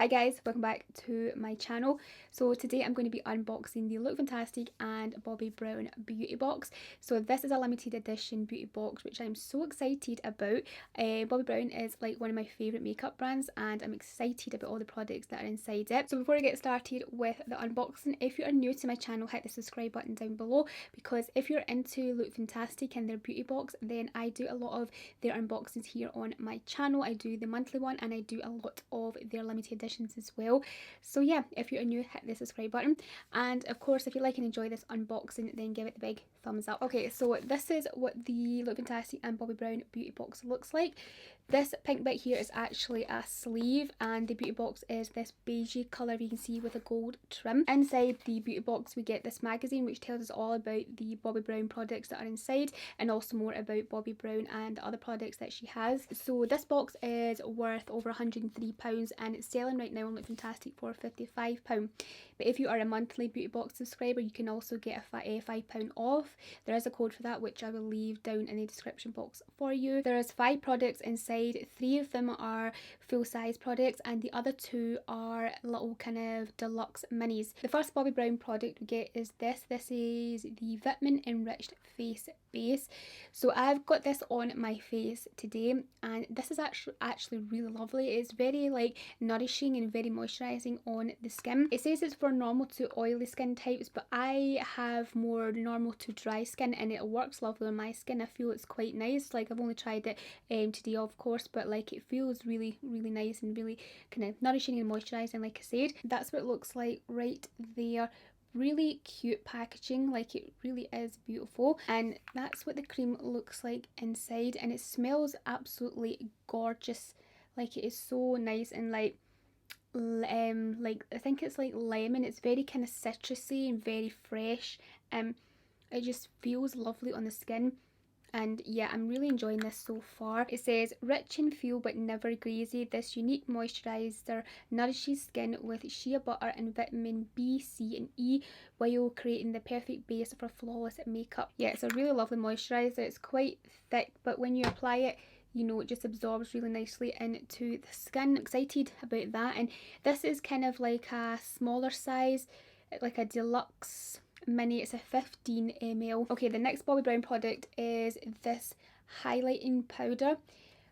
Hi guys, welcome back to my channel. So today I'm going to be unboxing the Look Fantastic and Bobbi Brown beauty box. So this is a limited edition beauty box which I'm so excited about. Bobbi Brown is like one of my favourite makeup brands and I'm excited about all the products that are inside it. So before I get started with the unboxing, if you are new to my channel, hit the subscribe button down below, because if you're into Look Fantastic and their beauty box, then I do a lot of their unboxings here on my channel. I do the monthly one and I do a lot of their limited edition as well. So yeah, if you're new, hit the subscribe button, and of course if you like and enjoy this unboxing, then give it the big thumbs up. Okay, so this is what the Look Fantastic and Bobbi Brown beauty box looks like. This pink bit here is actually a sleeve, and the beauty box is this beigey colour you can see with a gold trim. Inside the beauty box we get this magazine which tells us all about the Bobbi Brown products that are inside, and also more about Bobbi Brown and the other products that she has. So this box is worth over £103 and it's selling right now on Look Fantastic for £55. But if you are a monthly beauty box subscriber, you can also get a £5 off. There is a code for that which I will leave down in the description box for you. There is 5 products inside. 3 of them are full size products and the other 2 are little kind of deluxe minis. The first Bobbi Brown product we get is this. This is the Vitamin Enriched Face Base. So I've got this on my face today and this is actually really lovely. It's very like nourishing and very moisturising on the skin. It says it's for normal to oily skin types, but I have more normal to dry skin and it works lovely on my skin. I feel it's quite nice. Like I've only tried it today of course, but like it feels really nice and really kind of nourishing and moisturising like I said. That's what it looks like right there. Really cute packaging, like it really is beautiful, and that's what the cream looks like inside, and it smells absolutely gorgeous. Like it is so nice and like I think it's like lemon. It's very kind of citrusy and very fresh. It just feels lovely on the skin. And yeah, I'm really enjoying this so far. It says, rich in feel but never greasy, this unique moisturiser nourishes skin with shea butter and vitamin B, C and E while creating the perfect base for flawless makeup. Yeah, it's a really lovely moisturiser. It's quite thick, but when you apply it, you know, it just absorbs really nicely into the skin. I'm excited about that. And this is kind of like a smaller size, like a deluxe mini. It's a 15 ml. Okay, the next Bobbi Brown product is this highlighting powder.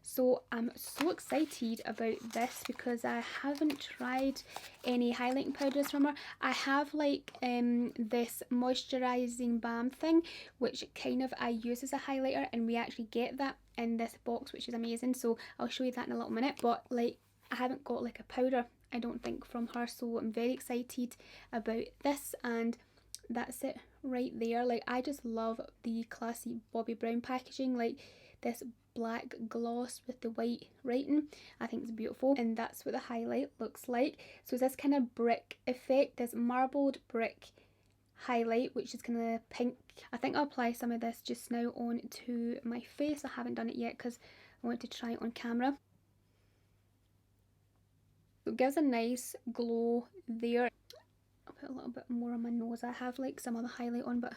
So I'm so excited about this because I haven't tried any highlighting powders from her. I have like this moisturising balm thing which kind of I use as a highlighter, and we actually get that in this box which is amazing, so I'll show you that in a little minute. But like I haven't got like a powder, I don't think, from her, so I'm very excited about this. And that's it right there. Like I just love the classy Bobbi Brown packaging, like this black gloss with the white writing. I think it's beautiful, and that's what the highlight looks like. So it's this kind of brick effect, this marbled brick highlight which is kind of pink. I think I'll apply some of this just now onto my face. I haven't done it yet because I want to try it on camera. So it gives a nice glow there. I'll put a little bit more on my nose. I have like some other highlight on, but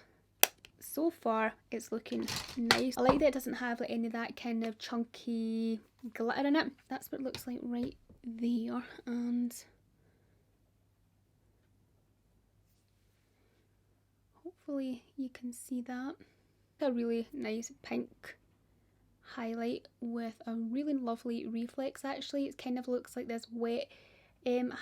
so far it's looking nice. I like that it doesn't have like any of that kind of chunky glitter in it. That's what it looks like right there, and hopefully you can see that. A really nice pink highlight with a really lovely reflex. Actually, it kind of looks like this wet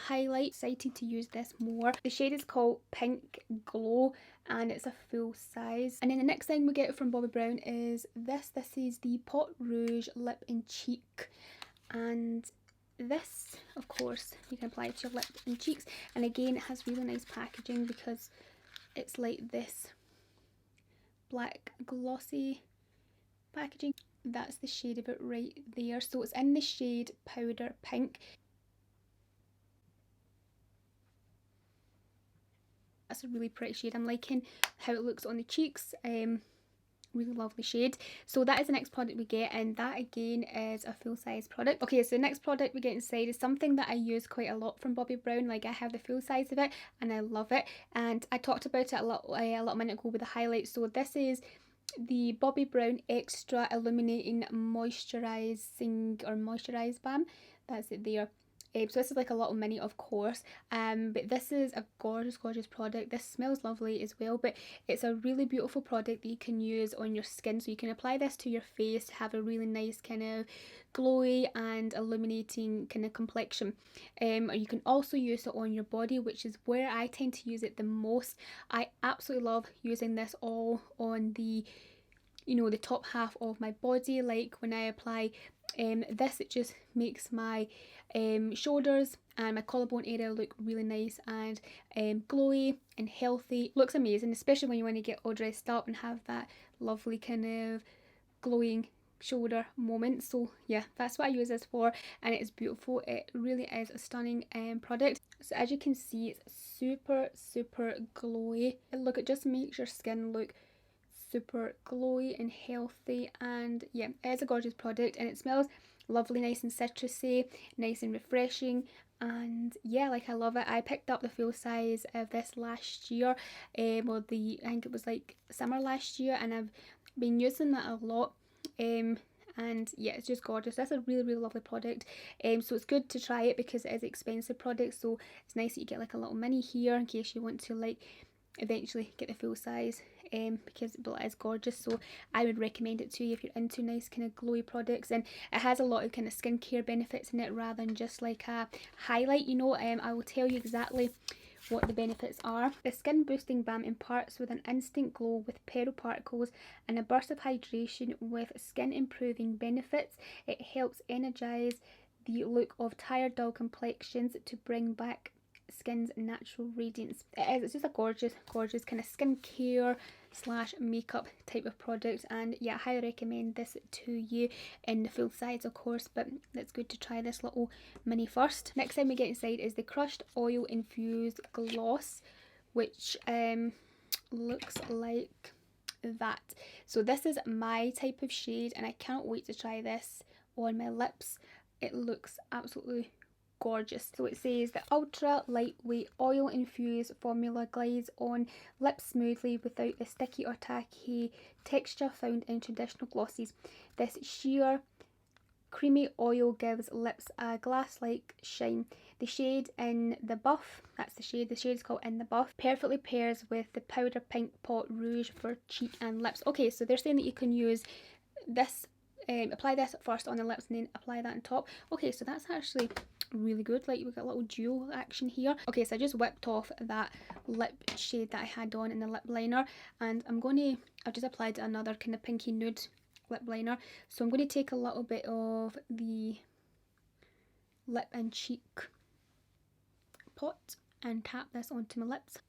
highlight. Excited to use this more. The shade is called Pink Glow and it's a full size. And then the next thing we get from Bobbi Brown is this. This is the Pot Rouge Lip and Cheek, and this of course you can apply it to your lip and cheeks, and again it has really nice packaging because it's like this black glossy packaging. That's the shade of it right there. So it's in the shade Powder Pink. That's a really pretty shade. I'm liking how it looks on the cheeks. Really lovely shade. So that is the next product we get, and that again is a full size product. Okay, so the next product we get inside is something that I use quite a lot from Bobbi Brown. Like I have the full size of it and I love it, and I talked about it a little minute ago with the highlights. So this is the Bobbi Brown Extra Illuminating Moisturising or Moisturise Balm. That's it there. So this is like a little mini, of course, but this is a gorgeous, gorgeous product. This smells lovely as well, but it's a really beautiful product that you can use on your skin. So you can apply this to your face to have a really nice kind of glowy and illuminating kind of complexion. Or you can also use it on your body, which is where I tend to use it the most. I absolutely love using this all on the, you know, the top half of my body. Like when I apply this, it just makes my shoulders and my collarbone area look really nice and glowy and healthy. Looks amazing, especially when you want to get all dressed up and have that lovely kind of glowing shoulder moment. So yeah, that's what I use this for, and it is beautiful. It really is a stunning product. So as you can see, it's super, super glowy. Look, it just makes your skin look super glowy and healthy, and yeah, it is a gorgeous product, and it smells lovely, nice and citrusy, nice and refreshing. And yeah, like I love it. I picked up the full size of this last year, or I think it was like summer last year, and I've been using that a lot. And yeah, it's just gorgeous. That's a really, really lovely product. So it's good to try it because it is an expensive product, so it's nice that you get like a little mini here in case you want to like eventually get the full size, because it is gorgeous. So I would recommend it to you if you're into nice kind of glowy products, and it has a lot of kind of skincare benefits in it rather than just like a highlight, you know. I will tell you exactly what the benefits are. The skin boosting balm imparts with an instant glow with pearl particles and a burst of hydration with skin improving benefits. It helps energize the look of tired, dull complexions to bring back skin's natural radiance. It's just a gorgeous, gorgeous kind of skincare slash makeup type of product, and yeah, I highly recommend this to you in the full size, of course, but it's good to try this little mini first. Next thing we get inside is the crushed oil infused gloss, which looks like that. So this is my type of shade, and I cannot wait to try this on my lips. It looks absolutely gorgeous. So it says the ultra lightweight oil infused formula glides on lips smoothly without the sticky or tacky texture found in traditional glosses. This sheer creamy oil gives lips a glass-like shine. The shade in the buff, that's the shade is called In the Buff, perfectly pairs with the powder pink pot rouge for cheek and lips. Okay, so they're saying that you can use this, apply this first on the lips and then apply that on top. Okay, so that's actually really good. Like, we've got a little dual action here. Okay, so I just whipped off that lip shade that I had on in the lip liner, and I've just applied another kind of pinky nude lip liner. So I'm going to take a little bit of the lip and cheek pot and tap this onto my lips.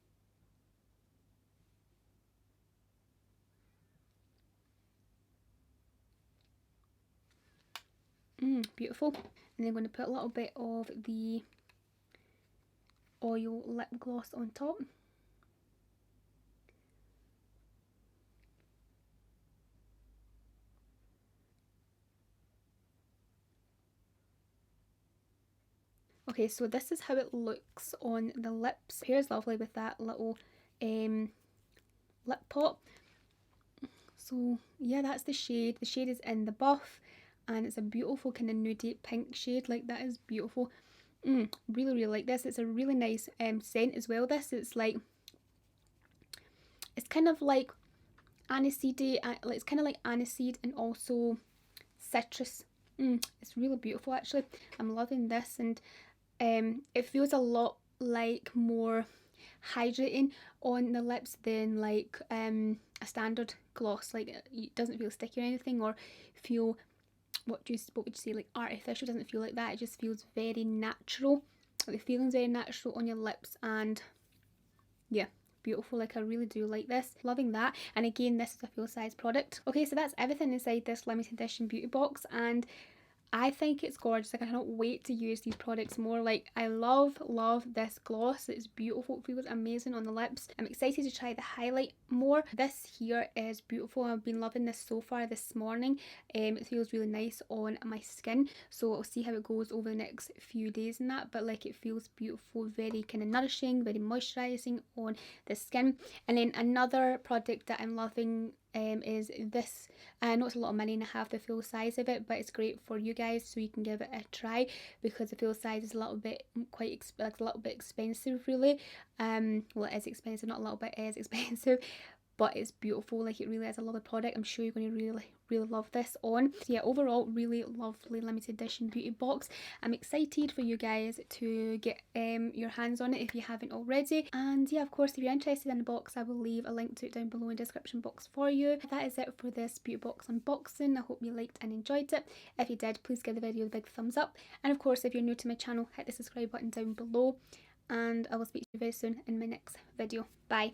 Beautiful. And then I'm going to put a little bit of the oil lip gloss on top. Okay, so this is how it looks on the lips. Pairs lovely with that little lip pot. So yeah, that's the shade. The shade is In the Buff, and it's a beautiful kind of nudie pink shade. Like, that is beautiful. Really, really like this. It's a really nice scent as well. This, it's like, it's kind of like aniseedy. It's kind of like aniseed and also citrus. It's really beautiful actually. I'm loving this, and it feels a lot like more hydrating on the lips than like a standard gloss. Like, it doesn't feel sticky or anything, or feel, what would you say, like artificial. It doesn't feel like that. It just feels very natural. Like, the feeling's very natural on your lips, and yeah, beautiful. Like, I really do like this. Loving that. And again, this is a full size product. Okay, so that's everything inside this limited edition beauty box, and I think it's gorgeous. Like, I cannot wait to use these products more. Like, I love this gloss. It's beautiful. It feels amazing on the lips. I'm excited to try the highlight more. This here is beautiful. I've been loving this so far this morning. It feels really nice on my skin, so I'll see how it goes over the next few days and that, but like, it feels beautiful, very kind of nourishing, very moisturising on the skin. And then another product that I'm loving is this. I know it's a lot of money and I have the full size of it, but it's great for you guys so you can give it a try, because the full size is a little bit like a little bit expensive really. Well, it is expensive, not a little bit, it is expensive, but it's beautiful. Like, it really is a lovely product. I'm sure you're going to really love this on. So yeah, overall, really lovely limited edition beauty box. I'm excited for you guys to get your hands on it if you haven't already. And yeah, of course, if you're interested in the box, I will leave a link to it down below in the description box for you. That is it for this beauty box unboxing. I hope you liked and enjoyed it. If you did, please give the video a big thumbs up. And of course, if you're new to my channel, hit the subscribe button down below. And I will speak to you very soon in my next video. Bye.